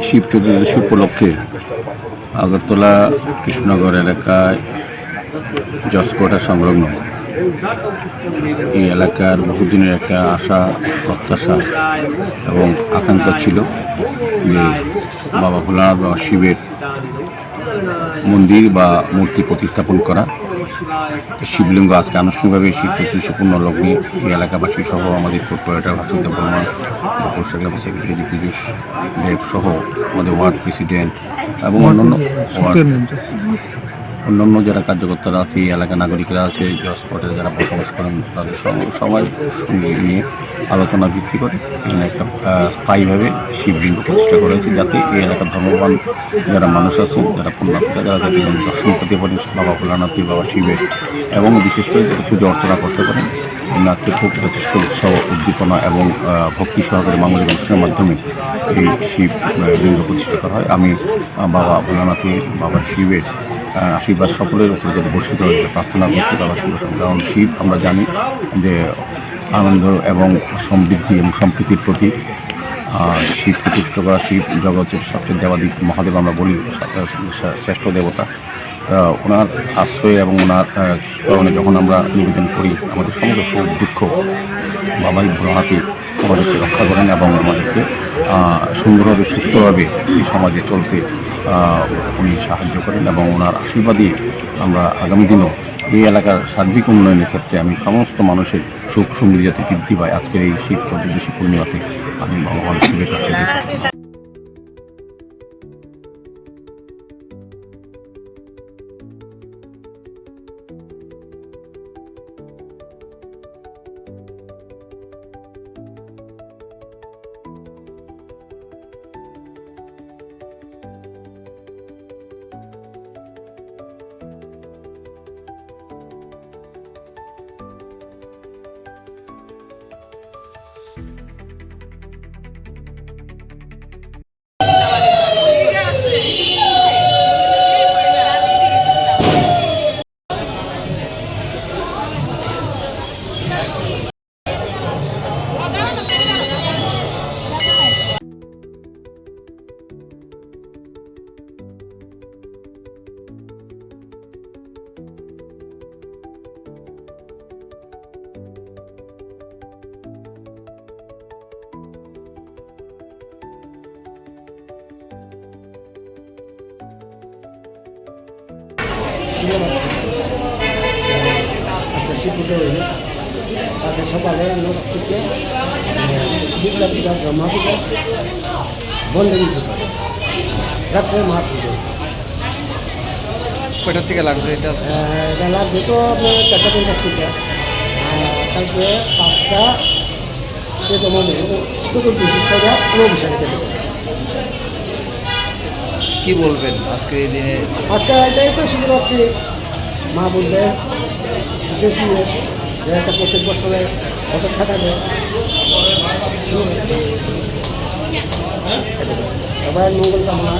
শিব চতুর্দশী উপলক্ষে আগরতলা কৃষ্ণনগর এলাকায় জসকোটা সংলগ্ন এই এলাকার বহুদিনের একটা আশা, প্রত্যাশা এবং আকাঙ্ক্ষা ছিল যে বাবা ভোলানাথ, বাবা শিবের মন্দির বা মূর্তি প্রতিস্থাপন করা। শিবলিঙ্গ আজকে আনুষ্ঠানিকভাবে শিব চতুর্দশী পূর্ণলগ্নে এই এলাকাবাসী সহ আমাদের কর্পোরেটর ভাস্কর বর্মা, সেক্রেটারি পীযূষ দেব সহ আমাদের ওয়ার্ড প্রেসিডেন্ট এবং অন্যান্য যারা কার্যকর্তারা আছে, এই এলাকার নাগরিকরা আছে, জসকোটে যারা বসবাস করেন, তাদের সবাই সঙ্গে নিয়ে আলোচনা ভিত্তি করে এখানে একটা স্থায়ীভাবে শিবলিঙ্গ প্রতিষ্ঠা করা হয়েছে, যাতে এই এলাকার ধর্মবান যারা মানুষ আছেন, যারা পুণ্যার্থীরা, যারা যাতে দর্শন করতে পারেন বাবা ভোলানাথী, বাবা শিবের, এবং বিশেষ করে যাতে পুজো অর্চনা করতে পারেন। নাচের খুব যথেষ্ট উৎসাহ, উদ্দীপনা এবং ভক্তি সহকারে মাঙ্গলিক অনুষ্ঠানের মাধ্যমে এই শিব লিঙ্গ প্রতিষ্ঠা করা হয়। আমি বাবা ভোলানাথী, বাবা শিবের আশীর্বাদ সকলের উপরে যাতে বর্ষিত হয়ে প্রার্থনা করছি বাবা শিব। কারণ শিব আমরা জানি যে আনন্দ এবং সমৃদ্ধি এবং সম্প্রীতির প্রতীক। শিব প্রতিষ্ঠা করা, শিব জগতের সবচেয়ে দেবাদিক মহাদেব আমরা বলি, শ্রেষ্ঠ দেবতা। ওনার আশ্রয় এবং ওনার চরণে যখন আমরা নিবেদন করি, আমাদের সমস্ত সুখ দুঃখ বাবাই ভোলানাথী আমাদেরকে রক্ষা করেন এবং আমাদেরকে সুন্দরভাবে, সুস্থভাবে এই সমাজে চলতে উনি সাহায্য করেন, এবং ওনার আশীর্বাদই আমরা আগামী দিনও এই এলাকার সার্বিক উন্নয়নের ক্ষেত্রে আমি সমস্ত মানুষের সুখ সমৃদ্ধি যাতে বৃদ্ধি পায়, আজকের এই শিব চতুর্দশী পূর্ণিমাতে আমি ভগবান শিবের কাছে শিবপুজো হইল, তাদের সকালে লোক থেকে দুর্গা পূজা, ব্রহ্মা পূজা, বন্দেবী পূজা, রাত্রে মা পুজো। কয়টার থেকে লাগছে এটা? এটা লাগছে তো আপনার 4:50 থেকে, তারপরে 5টা কি বলবেন আজকে এই দিনে? আজকে এটাই তো শিবরাত্রি, মা বলবেন বিশেষ একটা প্রত্যেক বছরে অপেক্ষা থাকে। সবাই মঙ্গল কামনা।